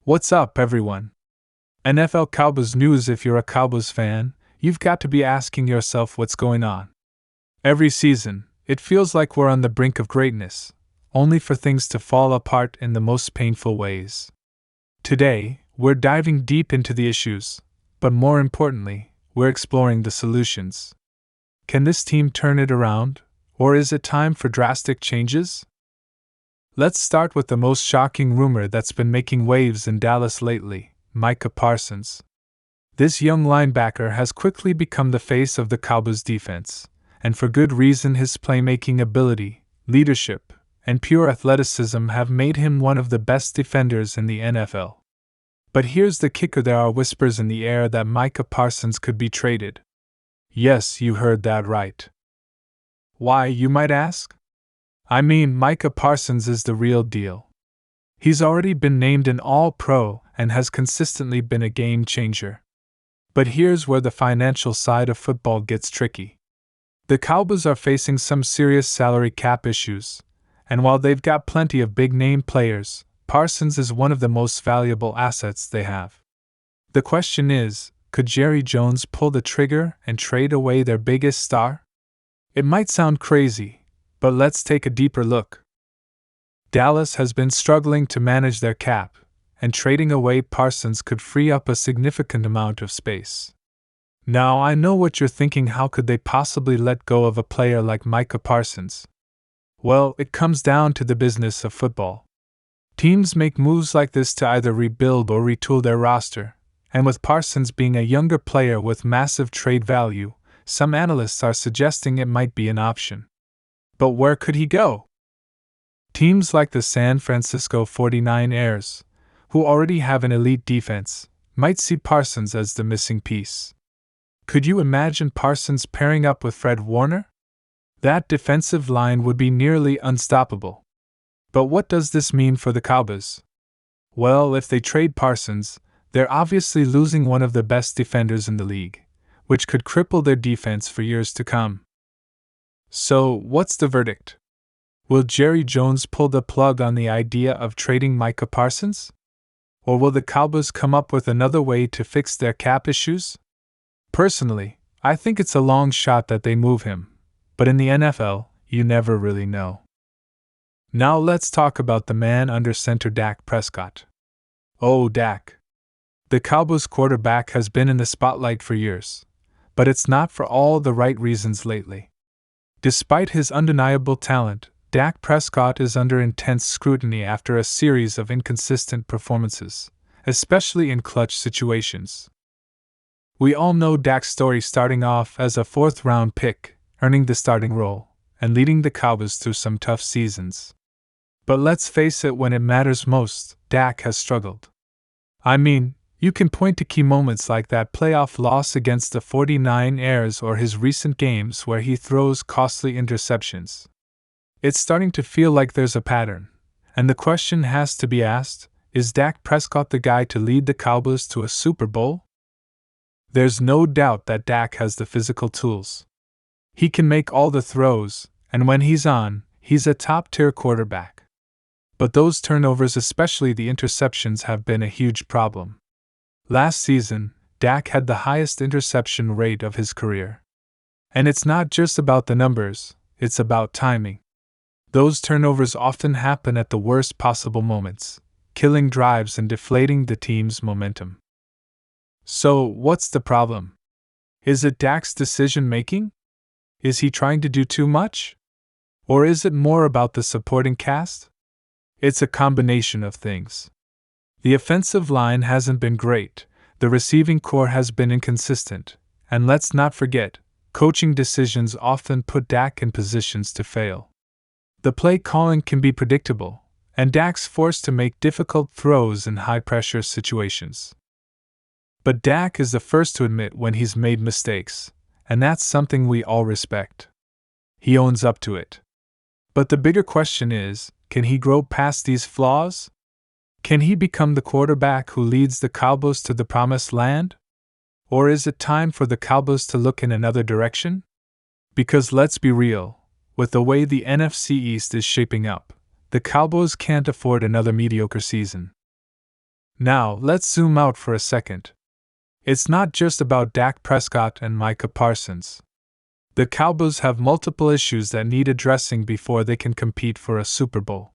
What's up, everyone? NFL Cowboys news. If you're a Cowboys fan, you've got to be asking yourself what's going on. Every season, it feels like we're on the brink of greatness, only for things to fall apart in the most painful ways. Today, we're diving deep into the issues, but more importantly, we're exploring the solutions. Can this team turn it around, or is it time for drastic changes? Let's start with the most shocking rumor that's been making waves in Dallas lately: Micah Parsons. This young linebacker has quickly become the face of the Cowboys defense, and for good reason. His playmaking ability, leadership, and pure athleticism have made him one of the best defenders in the NFL. But here's the kicker: there are whispers in the air that Micah Parsons could be traded. Yes, you heard that right. Why, you might ask? I mean, Micah Parsons is the real deal. He's already been named an All-Pro and has consistently been a game changer. But here's where the financial side of football gets tricky. The Cowboys are facing some serious salary cap issues, and while they've got plenty of big-name players, Parsons is one of the most valuable assets they have. The question is, could Jerry Jones pull the trigger and trade away their biggest star? It might sound crazy, but let's take a deeper look. Dallas has been struggling to manage their cap, and trading away Parsons could free up a significant amount of space. Now, I know what you're thinking: how could they possibly let go of a player like Micah Parsons? Well, it comes down to the business of football. Teams make moves like this to either rebuild or retool their roster, and with Parsons being a younger player with massive trade value, some analysts are suggesting it might be an option. But where could he go? Teams like the San Francisco 49ers, who already have an elite defense, might see Parsons as the missing piece. Could you imagine Parsons pairing up with Fred Warner? That defensive line would be nearly unstoppable. But what does this mean for the Cowboys? Well, if they trade Parsons, they're obviously losing one of the best defenders in the league, which could cripple their defense for years to come. So, what's the verdict? Will Jerry Jones pull the plug on the idea of trading Micah Parsons? Or will the Cowboys come up with another way to fix their cap issues? Personally, I think it's a long shot that they move him, but in the NFL, you never really know. Now let's talk about the man under center, Dak Prescott. Oh, Dak. The Cowboys quarterback has been in the spotlight for years, but it's not for all the right reasons lately. Despite his undeniable talent, Dak Prescott is under intense scrutiny after a series of inconsistent performances, especially in clutch situations. We all know Dak's story, starting off as a fourth-round pick, earning the starting role, and leading the Cowboys through some tough seasons. But let's face it, when it matters most, Dak has struggled. I mean, you can point to key moments like that playoff loss against the 49ers or his recent games where he throws costly interceptions. It's starting to feel like there's a pattern, and the question has to be asked: is Dak Prescott the guy to lead the Cowboys to a Super Bowl? There's no doubt that Dak has the physical tools. He can make all the throws, and when he's on, he's a top-tier quarterback. But those turnovers, especially the interceptions, have been a huge problem. Last season, Dak had the highest interception rate of his career. And it's not just about the numbers, it's about timing. Those turnovers often happen at the worst possible moments, killing drives and deflating the team's momentum. So, what's the problem? Is it Dak's decision-making? Is he trying to do too much? Or is it more about the supporting cast? It's a combination of things. The offensive line hasn't been great, the receiving core has been inconsistent, and let's not forget, coaching decisions often put Dak in positions to fail. The play calling can be predictable, and Dak's forced to make difficult throws in high-pressure situations. But Dak is the first to admit when he's made mistakes, and that's something we all respect. He owns up to it. But the bigger question is, can he grow past these flaws? Can he become the quarterback who leads the Cowboys to the promised land? Or is it time for the Cowboys to look in another direction? Because let's be real, with the way the NFC East is shaping up, the Cowboys can't afford another mediocre season. Now, let's zoom out for a second. It's not just about Dak Prescott and Micah Parsons. The Cowboys have multiple issues that need addressing before they can compete for a Super Bowl.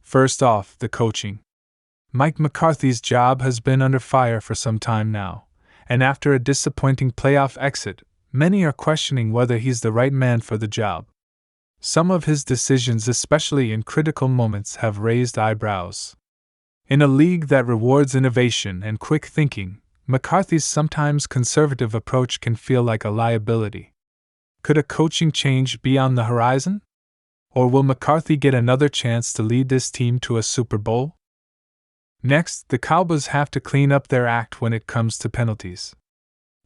First off, the coaching. Mike McCarthy's job has been under fire for some time now, and after a disappointing playoff exit, many are questioning whether he's the right man for the job. Some of his decisions, especially in critical moments, have raised eyebrows. In a league that rewards innovation and quick thinking, McCarthy's sometimes conservative approach can feel like a liability. Could a coaching change be on the horizon? Or will McCarthy get another chance to lead this team to a Super Bowl? Next, the Cowboys have to clean up their act when it comes to penalties.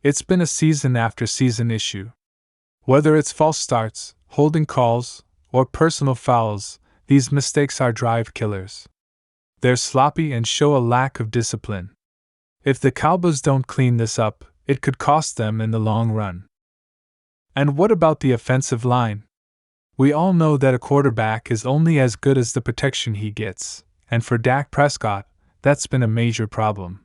It's been a season-after-season issue. Whether it's false starts, holding calls, or personal fouls, these mistakes are drive killers. They're sloppy and show a lack of discipline. If the Cowboys don't clean this up, it could cost them in the long run. And what about the offensive line? We all know that a quarterback is only as good as the protection he gets, and for Dak Prescott, that's been a major problem.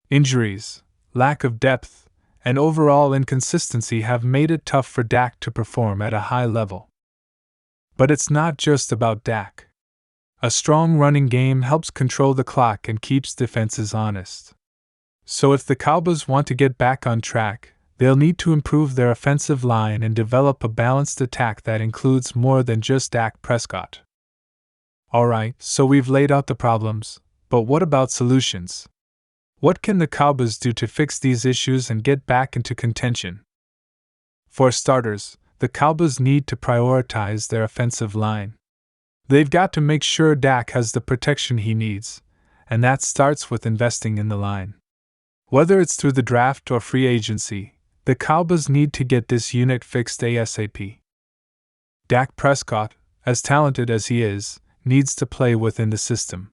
Injuries, lack of depth, and overall inconsistency have made it tough for Dak to perform at a high level. But it's not just about Dak. A strong running game helps control the clock and keeps defenses honest. So if the Cowboys want to get back on track, they'll need to improve their offensive line and develop a balanced attack that includes more than just Dak Prescott. Alright, so we've laid out the problems, but what about solutions? What can the Cowboys do to fix these issues and get back into contention? For starters, the Cowboys need to prioritize their offensive line. They've got to make sure Dak has the protection he needs, and that starts with investing in the line. Whether it's through the draft or free agency, the Cowboys need to get this unit fixed ASAP. Dak Prescott, as talented as he is, needs to play within the system.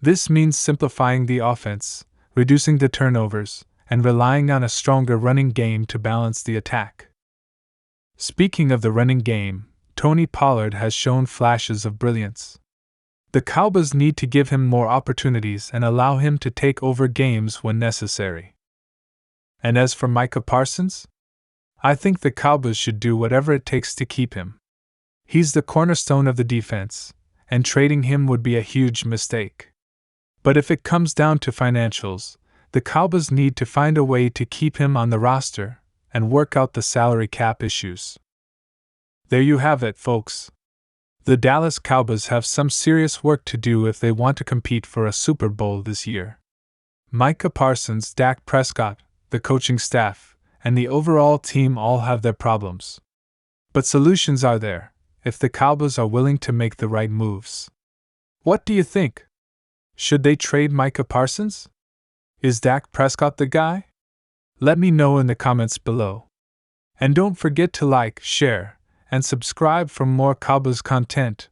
This means simplifying the offense, reducing the turnovers, and relying on a stronger running game to balance the attack. Speaking of the running game, Tony Pollard has shown flashes of brilliance. The Cowboys need to give him more opportunities and allow him to take over games when necessary. And as for Micah Parsons? I think the Cowboys should do whatever it takes to keep him. He's the cornerstone of the defense, and trading him would be a huge mistake. But if it comes down to financials, the Cowboys need to find a way to keep him on the roster and work out the salary cap issues. There you have it, folks. The Dallas Cowboys have some serious work to do if they want to compete for a Super Bowl this year. Micah Parsons, Dak Prescott, the coaching staff, and the overall team all have their problems. But solutions are there, if the Cowboys are willing to make the right moves. What do you think? Should they trade Micah Parsons? Is Dak Prescott the guy? Let me know in the comments below. And don't forget to like, share, and subscribe for more Cowboys content.